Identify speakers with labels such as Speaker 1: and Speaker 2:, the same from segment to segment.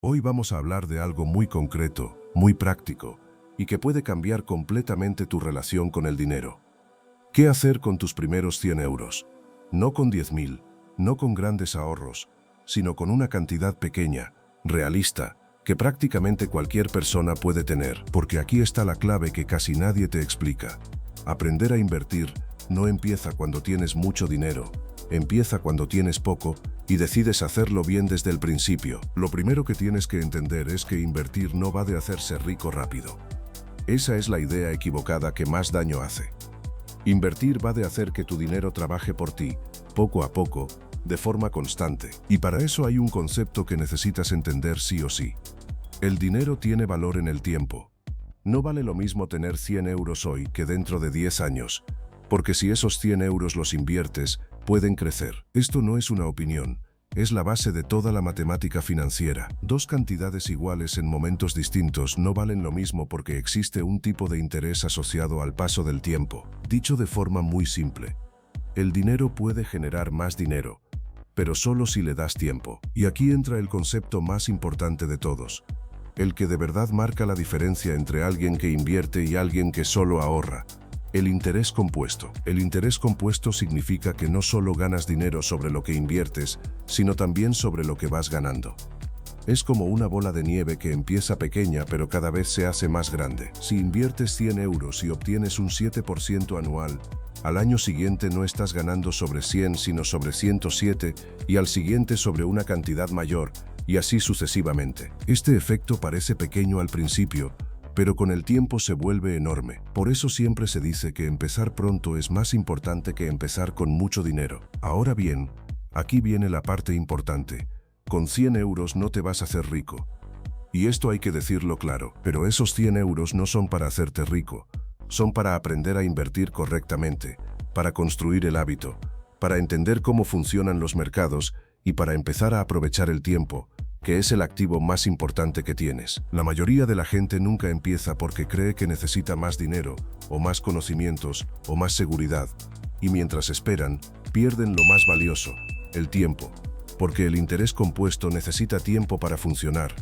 Speaker 1: Hoy vamos a hablar de algo muy concreto, muy práctico, y que puede cambiar completamente tu relación con el dinero. ¿Qué hacer con tus primeros 100 euros? No con 10.000, no con grandes ahorros, sino con una cantidad pequeña, realista, que prácticamente cualquier persona puede tener, porque aquí está la clave que casi nadie te explica. Aprender a invertir no empieza cuando tienes mucho dinero, empieza cuando tienes poco y decides hacerlo bien desde el principio. Lo primero que tienes que entender es que invertir no va de hacerse rico rápido. Esa es la idea equivocada que más daño hace. Invertir va de hacer que tu dinero trabaje por ti, poco a poco, de forma constante. Y para eso hay un concepto que necesitas entender sí o sí. El dinero tiene valor en el tiempo. No vale lo mismo tener 100 euros hoy que dentro de 10 años, porque si esos 100 euros los inviertes, pueden crecer. Esto no es una opinión, es la base de toda la matemática financiera. Dos cantidades iguales en momentos distintos no valen lo mismo porque existe un tipo de interés asociado al paso del tiempo. Dicho de forma muy simple, el dinero puede generar más dinero, pero solo si le das tiempo. Y aquí entra el concepto más importante de todos, el que de verdad marca la diferencia entre alguien que invierte y alguien que solo ahorra. El interés compuesto. El interés compuesto significa que no solo ganas dinero sobre lo que inviertes, sino también sobre lo que vas ganando. Es como una bola de nieve que empieza pequeña pero cada vez se hace más grande. Si inviertes 100 euros y obtienes un 7% anual, al año siguiente no estás ganando sobre 100 sino sobre 107 y al siguiente sobre una cantidad mayor, y así sucesivamente. Este efecto parece pequeño al principio, pero con el tiempo se vuelve enorme. Por eso siempre se dice que empezar pronto es más importante que empezar con mucho dinero. Ahora bien, aquí viene la parte importante. Con 100 euros no te vas a hacer rico. Y esto hay que decirlo claro, pero esos 100 euros no son para hacerte rico. Son para aprender a invertir correctamente, para construir el hábito, para entender cómo funcionan los mercados y para empezar a aprovechar el tiempo, que es el activo más importante que tienes. La mayoría de la gente nunca empieza porque cree que necesita más dinero, o más conocimientos, o más seguridad, y mientras esperan, pierden lo más valioso, el tiempo, porque el interés compuesto necesita tiempo para funcionar.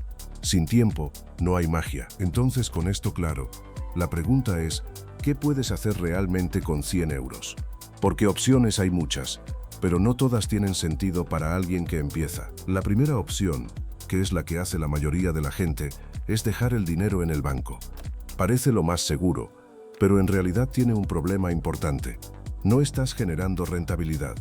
Speaker 1: Sin tiempo, no hay magia. Entonces, con esto claro, la pregunta es, ¿qué puedes hacer realmente con 100 euros? Porque opciones hay muchas, pero no todas tienen sentido para alguien que empieza. La primera opción, que es la que hace la mayoría de la gente, es dejar el dinero en el banco. Parece lo más seguro, pero en realidad tiene un problema importante. No estás generando rentabilidad.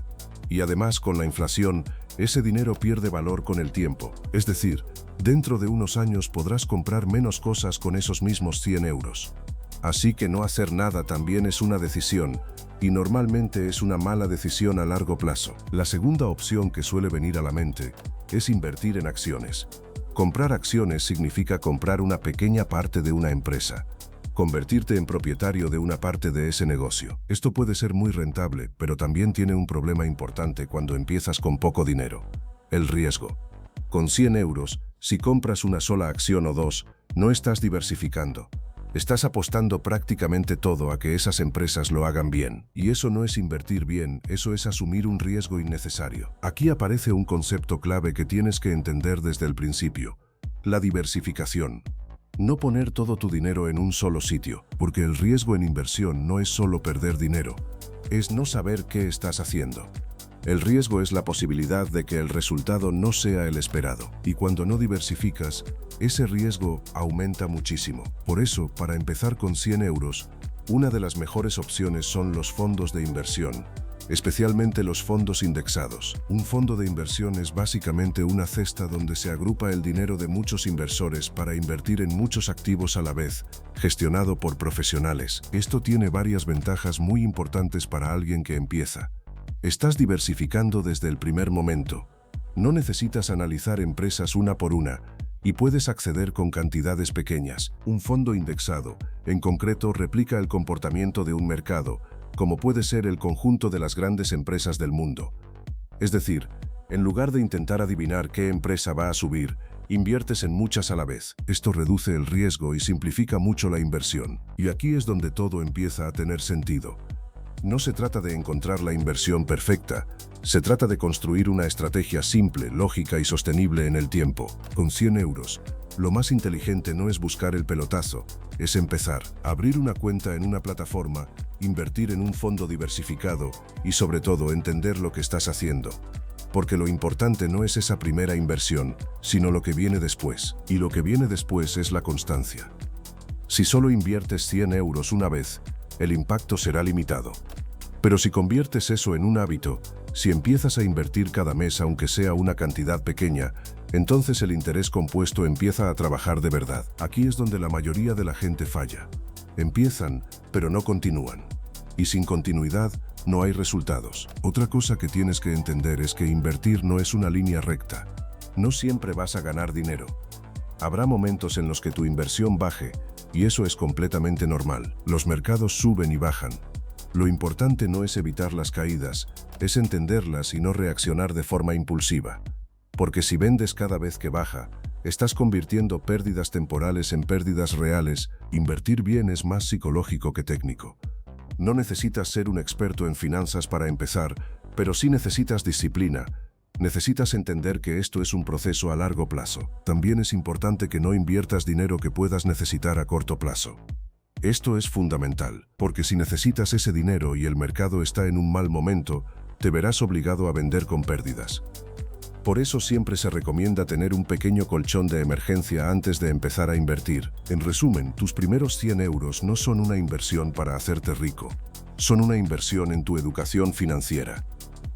Speaker 1: Y además, con la inflación, ese dinero pierde valor con el tiempo. Es decir, dentro de unos años podrás comprar menos cosas con esos mismos 100 euros. Así que no hacer nada también es una decisión, y normalmente es una mala decisión a largo plazo. La segunda opción que suele venir a la mente es invertir en acciones. Comprar acciones significa comprar una pequeña parte de una empresa, convertirte en propietario de una parte de ese negocio. Esto puede ser muy rentable, pero también tiene un problema importante cuando empiezas con poco dinero: el riesgo. Con 100 euros, si compras una sola acción o dos, no estás diversificando. Estás apostando prácticamente todo a que esas empresas lo hagan bien. Y eso no es invertir bien, eso es asumir un riesgo innecesario. Aquí aparece un concepto clave que tienes que entender desde el principio: la diversificación. No poner todo tu dinero en un solo sitio, porque el riesgo en inversión no es solo perder dinero, es no saber qué estás haciendo. El riesgo es la posibilidad de que el resultado no sea el esperado. Y cuando no diversificas, ese riesgo aumenta muchísimo. Por eso, para empezar con 100 euros, una de las mejores opciones son los fondos de inversión, especialmente los fondos indexados. Un fondo de inversión es básicamente una cesta donde se agrupa el dinero de muchos inversores para invertir en muchos activos a la vez, gestionado por profesionales. Esto tiene varias ventajas muy importantes para alguien que empieza. Estás diversificando desde el primer momento. No necesitas analizar empresas una por una, y puedes acceder con cantidades pequeñas. Un fondo indexado, en concreto, replica el comportamiento de un mercado, como puede ser el conjunto de las grandes empresas del mundo. Es decir, en lugar de intentar adivinar qué empresa va a subir, inviertes en muchas a la vez. Esto reduce el riesgo y simplifica mucho la inversión. Y aquí es donde todo empieza a tener sentido. No se trata de encontrar la inversión perfecta, se trata de construir una estrategia simple, lógica y sostenible en el tiempo. Con 100 euros, lo más inteligente no es buscar el pelotazo, es empezar, abrir una cuenta en una plataforma, invertir en un fondo diversificado y sobre todo entender lo que estás haciendo. Porque lo importante no es esa primera inversión, sino lo que viene después. Y lo que viene después es la constancia. Si solo inviertes 100 euros una vez, el impacto será limitado. Pero si conviertes eso en un hábito, si empiezas a invertir cada mes aunque sea una cantidad pequeña, entonces el interés compuesto empieza a trabajar de verdad. Aquí es donde la mayoría de la gente falla. Empiezan, pero no continúan. Y sin continuidad, no hay resultados. Otra cosa que tienes que entender es que invertir no es una línea recta. No siempre vas a ganar dinero. Habrá momentos en los que tu inversión baje, y eso es completamente normal. Los mercados suben y bajan. Lo importante no es evitar las caídas, es entenderlas y no reaccionar de forma impulsiva. Porque si vendes cada vez que baja, estás convirtiendo pérdidas temporales en pérdidas reales. Invertir bien es más psicológico que técnico. No necesitas ser un experto en finanzas para empezar, pero sí necesitas disciplina. Necesitas entender que esto es un proceso a largo plazo. También es importante que no inviertas dinero que puedas necesitar a corto plazo. Esto es fundamental, porque si necesitas ese dinero y el mercado está en un mal momento, te verás obligado a vender con pérdidas. Por eso siempre se recomienda tener un pequeño colchón de emergencia antes de empezar a invertir. En resumen, tus primeros 100 euros no son una inversión para hacerte rico. Son una inversión en tu educación financiera.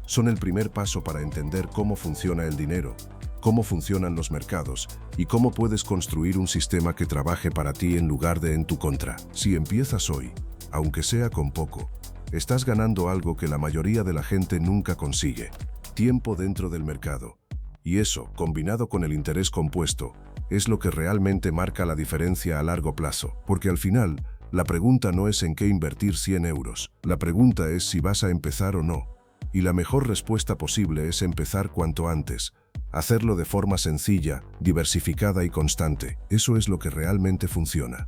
Speaker 1: Son el primer paso para entender cómo funciona el dinero, cómo funcionan los mercados y cómo puedes construir un sistema que trabaje para ti en lugar de en tu contra. Si empiezas hoy, aunque sea con poco, estás ganando algo que la mayoría de la gente nunca consigue: tiempo dentro del mercado. Y eso, combinado con el interés compuesto, es lo que realmente marca la diferencia a largo plazo. Porque al final, la pregunta no es en qué invertir 100 euros, la pregunta es si vas a empezar o no. Y la mejor respuesta posible es empezar cuanto antes. Hacerlo de forma sencilla, diversificada y constante. Eso es lo que realmente funciona.